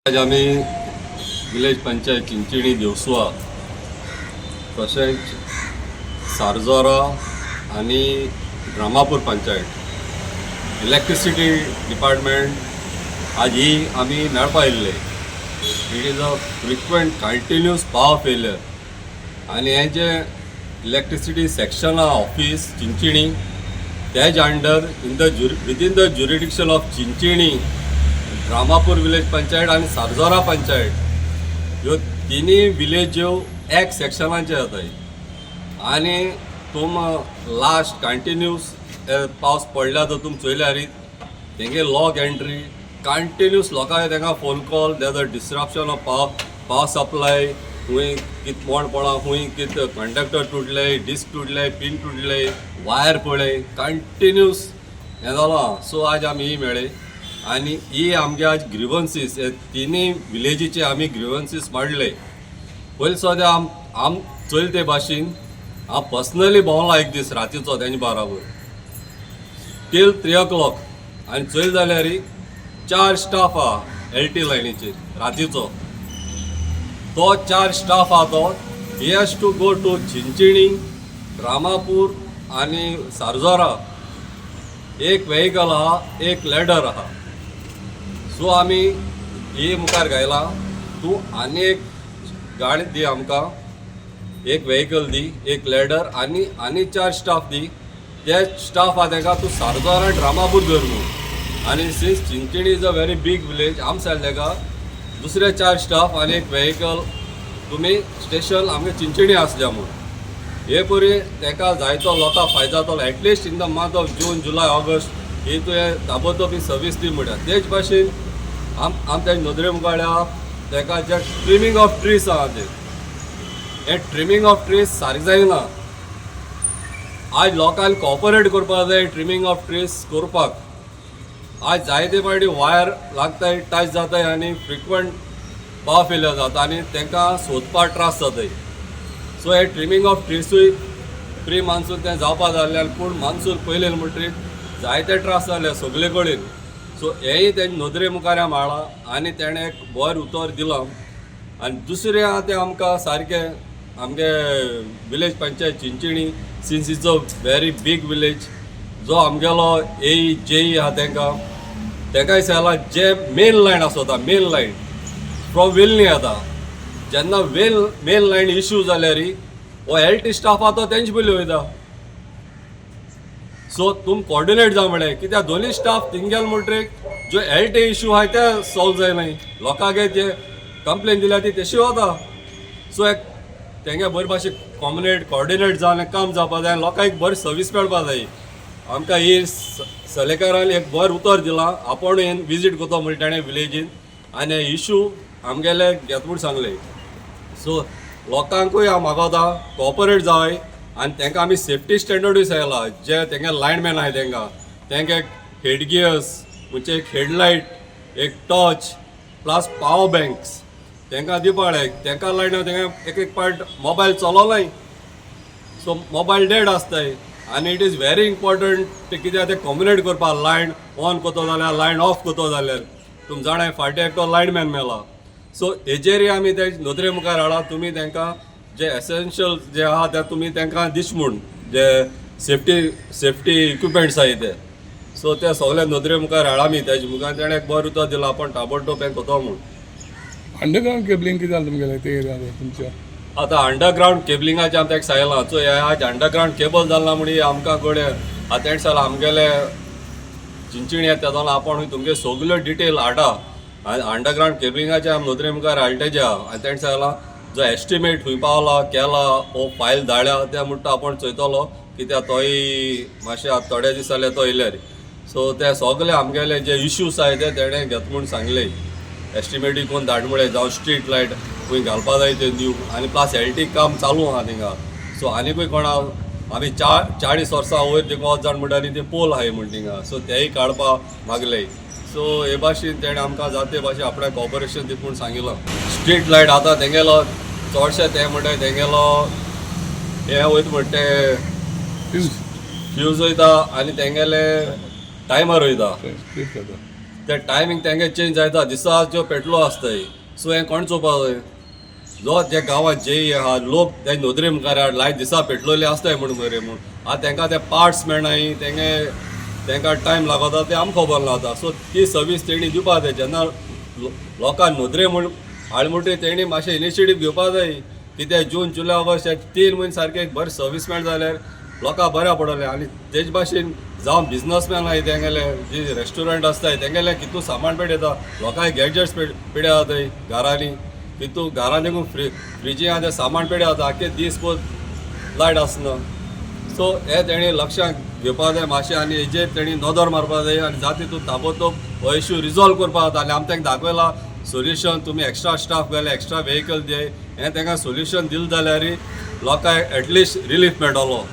आज आम्ही विलेज पंचायत चिंचिणी देवसुआ तशेंच सारजोरा आणि ड्रामापूर पंचायत इलेक्ट्रिसिटी डिपार्टमेंट आज ही आम्ही मेळपा येयल्ले. It is a frequent continuous power failure आणि हे जे इलेक्ट्रिसिटी सेक्शन ऑफिस चिंचिणी त्याच under within the jurisdiction of Chinchinim, Dramapur village panchayat आणि सारजोरा पंचायत ह्यो तिनी विलेज्यो एक सेक्शनाचे जातात. आणि तुम लास्ट कंटिन्यूस पावस पडला तर तुम चोयल्यार तेंगे लॉग एंट्री कंटिन्यूस लोकांक तांकां phone call there disruption of power supply. खूंय कित मोड पडा, खूंय कित कंडक्टर तुटले, डिस्क तुटले, पिन तुटले, वायर पळय, कंटिन्यूस हें जालां. सो आज आमी ही मेळ्ळे आणि ही आमगे आज ग्रिवन्सीस तिनी विलेजीचे आमी ग्रिवन्सीस मांडले. पयलीं सद्या आम चोयल ते भाशेन हांव पर्सनली भोंवला एक दीस रातीचो तेंचे बराबर टील 3 o'clock आनी चोयल जाल्यार 4 स्टाफ आहा LT लायनीचेर रातीचो. तो 4 स्टाफ आहा तो he has to go to Chinchinim, Dramapur आणि सारजोरा. एक व्हेकल आहा, एक लॅडर आहा. सो आमी ही मुखार घायला तूं आनी एक गाडी दी आमकां, एक व्हेकल दी, एक लॅडर आनी 4 स्टाफ दी. ते स्टाफ आहा ताका तूं सारजोरा ड्रामापूर धर न्हू. आनी since Chinchini is a very big village आम सांग ताका दुसरे 4 स्टाफ आनी एक व्हेकल तुमी स्टेशन आमगे चिंचिणी आसल्या म्हूण. हे परी ताका जायतो लोकां फायदो जातलो. At least in the month of June, July, August ही तुवें ताबडतोब ही सर्वीस दी म्हटल्यार. तेच भाशेन आम तेजे नदरे मुखार ताका जे ट्रिमींग ऑफ ट्रीज आहा हे ट्रिमींग ऑफ ट्रीज सारकें जायना. आज लोकांक कॉपरेट करपाक जाय ट्रिमींग ऑफ ट्रीज करपाक. आज जायते फावटी वायर लागताय, टच जाताय आनी फ्रिक्वेंट पावर फेलियर जाता आनी तांकां सोदपाक त्रास जाताय. सो हे ट्रिमींग ऑफ ट्रीसूय प्री मान्सून तें जावपा जाल्ल्यान पूण मान्सून पयलें म्हणटरीत जायते त्रास जाले सगळे कडेन. सो हेय तेजे नदरे मुखार माळा आनी तेणें एक बरें उतर दिलां. आनी दुसरें आहा तें आमकां सारकें आमगे village panchayat Chinchini since is a very big village जो आमगेलो AE आहा तांकांय सांगलां जे मेन लायन आसता मेन लायन फ्रॉम वेलनी येता. जेन्ना मेन लायन इश्यू जाल्यार हो LT स्टाफ आहा तो तेंचे पयलीं वयता. सो तुम कॉर्डिनेट जा म्हळें कित्याक दोनूय स्टाफ थिंगेल म्हणटरीत जो LT इश्यू आहा ते सॉल्व जायनाय. लोकांक जे कंप्लेन दिल्या ती तशी वता. सो एक तेंगे बरे भाशेन कॉर्डिनेट जावन काम जावपा जाय, लोकांक बरी सर्वीस मेळपा जाय. आमकां ही सलेकारान एक बरें उतर दिलां. आपूण येवन विजीट करता म्हण ताणें विलेजीन आनी इश्यू आमगेले घेत म्हूण सांगलें. सो लोकांकूय हांव मागोता कॉपरेट जावय आनी तांकां आमी सेफ्टी स्टँडर्डूय सांगला. जे तेंगे लायनमॅन आहाय तांकां एक हेडगियर्स म्हणजे एक हेडलायट, एक टॉर्च प्लस पावर बँक्स तांकां दिवपाक जाय. तांकां लायन तांकां एक पार्ट मोबायल चलोनाय. सो मोबायल डेड आसताय आनी इट इज व्हेरी इम्पॉर्टंट कित्याक ते कम्युनिकेट करपाक लायन ऑन करतो जाल्यार लायन ऑफ करतो जाल्यार तुमी जाणाय फाटीं एकटो लायनमॅन मेला. सो हेजेरय आमी ते नदरे मुखार हाडा. तुमी तांकां जे एसेन्शियल जे आहा ते तुमी तांकां दिश म्हूण जे सेफ्टी इक्विपमेंट्स आहाय ते. सो ते सगळे नदरे मुखार हाडा आमी तेजे मुखार. ताणें एक बरें उतर दिलां आपण ताबडतोब हें कोतो म्हूण. अंडरग्राउंड केबलिंग कितें जालें तुमगेलें ते एरिया तुमच्या? आतां अंडरग्राउंड केबलिंगाचें आमकां एक सांगलां. सो हे आज अंडरग्राउंड केबल जालना म्हणून आमकां कडेन आतां तेणें सांगलां आमगेले चिंचिणी येता जाल्यार आपण तुमगे सगल्यो डिटेल हाडा आनी अंडरग्राउंड केबलिंगाचे आमी नदरे मुखार हाडटेचे आहा. आनी तेणें सांगलां जो एस्टिमेट खंय पावला केला हो फायल धाडल्या ते म्हणटा आपण चोयतलो कित्याक तोय मातशें थोडे दीस जाले तो येयल्यार. सो ते सगळे आमगेले जे इश्यूज आहाय ते तेणें घेत म्हूण सांगले. एस्टिमेटी कोण धाड म्हळें जावं स्ट्रीट लायट खंय घालपा जाय ते दिवं आनी प्लस LT काम चालू आहा थिंगा. सो आनीकूय कोणा आमी 40 वर्सां वयर थिंगा वच जाण म्हणटा आनी ते पोल आहाय म्हण थिंगा. सो तेय काडपाक मागले. सो हे भाशेन तेणें आमकां जाते भाशेन आपणें कॉपरेशन दिवं म्हूण सांगिल्लो. स्ट्रीट लायट आतां तेंगेलो चडशे ते म्हणटा तेंगेलो हे वयता म्हणटा ते फ्यूज वयता आनी तेंगेले टायमर वयता. ते टायमींग तेंगे चेंज जाता दिसा ज्यो पेट्रो आसताय सो हें कोण चोवपाक जाय जो जे गांवांत जे आहा लोक ते नोदरे मुखार लायट दिसा पेट्रोले आसताय म्हणून मरे म्हूण आतां तेंकां ते पार्ट्स मेळनाय तेंकां टायम लागता ते आमकां खबर ना जाता सो ती सर्वीस तेणी दिवपा जाय जेन्ना लोकांक नोदरे म्हूण हाडमुटी तेणी मातशें इनिशिएटीव घेवपा जाय कित्याक जून जुलय ऑगस्ट हे 3 म्हयने सारके एक बरें सर्वीस मेळ जाल्यार लोकांक बऱ्या पडलें आनी तेज भाशेन जावं बिजनसमॅन आहाय तेंगेले जी रेस्टोरंट आसताय तेंगेले कितू सामान पेडयता लोकांक गॅजेट्स पेड्या जाताय घरांनी कितू घरान देखून फ्रिजीन आहा ते सामान पेड्या जाता आख्खे दीस पोत लायट आसना सो हे तेणी लक्षांत घेवपा जाय मातशें आनी हेजेर तेणी नदर मारपा जाय आनी जाता तितून ताबोतोब हो इश्यू रिजॉल्व करपा जाता आनी आमी तांकां दाखयलां सोल्युशन तुमी एक्स्ट्रा स्टाफ घाले एक्स्ट्रा वेहिकल दिय हें तांकां सोल्युशन दिलें जाल्यार लोकांक एटलिस्ट रिलीफ मेळटलो